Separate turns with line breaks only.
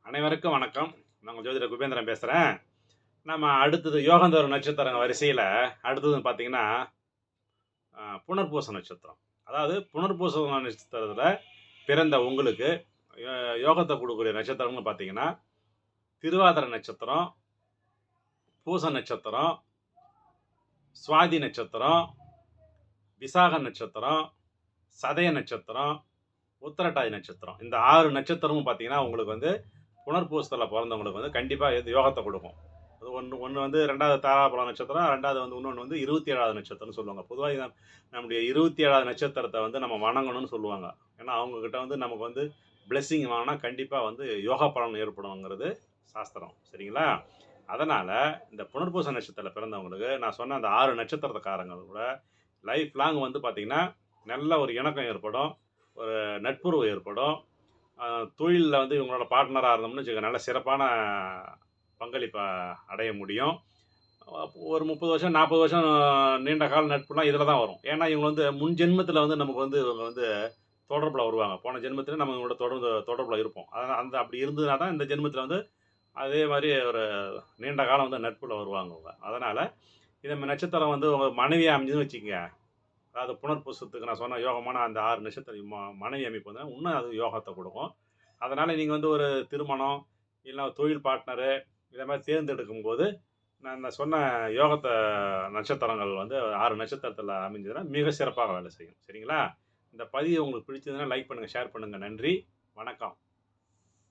அனைவருக்கும் வணக்கம். நான் உங்க ஜோதிடர் குபேந்திரன் பேசுறேன். நம்ம அடுத்தது யோகந்தோறும் நட்சத்திரங்க வரிசையில அடுத்ததுன்னு பார்த்தீங்கன்னா, புனர்பூச நட்சத்திரம். அதாவது புனர்பூச நட்சத்திரத்தில பிறந்த உங்களுக்கு யோ யோகத்த குடுக்கக்கூடிய நட்சத்திரம்னு பார்த்தீங்கன்னா, திருவாதிரை நட்சத்திரம், பூச நட்சத்திரம், சுவாதி நட்சத்திரம், விசாக நட்சத்திரம், சதய நட்சத்திரம், உத்திரட்டாதி நட்சத்திரம். இந்த 6 நட்சத்திரமும் பார்த்தீங்கன்னா, உங்களுக்கு வந்து புனர்பூசத்தில பொறந்தவங்களுக்கு வந்து கண்டிப்பா இது யோகத்த குடுக்கும். அது ஒண்ணு வந்து 2வது தாராபுர நட்சத்திரம், 2வது வந்து இன்னொன்னு வந்து 27வது நட்சத்திரம்னு சொல்லுவாங்க. பொதுவா இத நம்முடைய 27வது நட்சத்திரத்த வந்து நம்ம வணங்கணும்னு சொல்லுவாங்க. ஏன்னா, அவங்க கிட்ட வந்து நமக்கு வந்து பிளெஸ்ஸிங் வாங்குனா கண்டிப்பா வந்து யோக பலன் ஏற்படும்ங்கிறது சாஸ்திரம். சரிங்களா? அதனால இந்த புனர்பூச நட்சத்திரத்தில பிறந்தவங்களுக்கு நான் சொன்ன அந்த 6 நட்சத்திரக்காரங்க கூட லைஃப் லாங் வந்து பார்த்தீங்கன்னா, நல்ல ஒரு இணக்கம் ஏற்படும். ஒரு நட்புறவு ஏற்படும். தொழில்ல வந்து இவங்களோட பார்ட்னரா இருந்தோம்னு வச்சுக்கங்க, நல்ல சிறப்பான பங்களிப்ப அடைய முடியும். ஒரு 30 வருஷம், 40 வருஷம் நீண்ட கால நட்புலாம் இதில தான் வரும். ஏன்னா, இவங்க வந்து முன் ஜென்மத்தில வந்து நமக்கு வந்து இவங்க வந்து தொடர்புல வருவாங்க. போன ஜென்மத்தில நம்ம இவங்களோட தொடர்புல இருப்போம். அந்த அப்படி இருந்ததுனா தான் இந்த ஜென்மத்தில வந்து அதே மாரி ஒரு நீண்ட காலம் வந்து நட்புல வருவாங்க அவங்க. அதனால இந்த நட்சத்திரம் வந்து உங்க மனைவியா அமைஞ்சதுன்னு வச்சுக்கங்க, அதாவது புனர்பூசத்துக்கு நான் சொன்ன யோகமான அந்த 6 நட்சத்திரம் மனைவி அமைப்பு வந்து இன்னும் அது யோகத்த குடுக்கும். அதனால நீங்க வந்து ஒரு திருமணம், இல்ல தொழில் பார்ட்னரு இத மாரி தேர்ந்தெடுக்கும்போது, நான் சொன்ன யோகத்த நட்சத்திரங்கள் வந்து 6 நட்சத்திரத்தில அமைஞ்சதுன்னா, மிக சிறப்பாக வேலை செய்யும். சரிங்களா? இந்த பதிவு உங்களுக்கு பிடிச்சதுன்னா லைக் பண்ணுங்க, ஷேர் பண்ணுங்க. நன்றி. வணக்கம்.